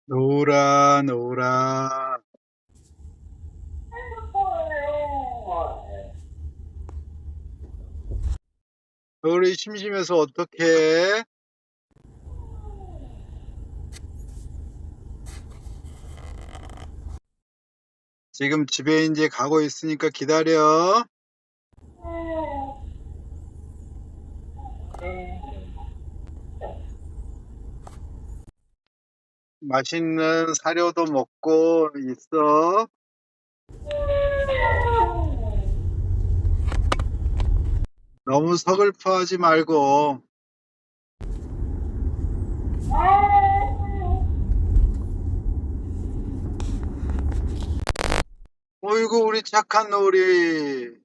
노을아, 노을아. 노을이 심심해서 어떡해? 지금 집에 이제 가고 있으니까 기다려. 맛있는 사료도 먹고 있어. 너무 서글퍼하지 말고. 어이구, 우리 착한 노을이.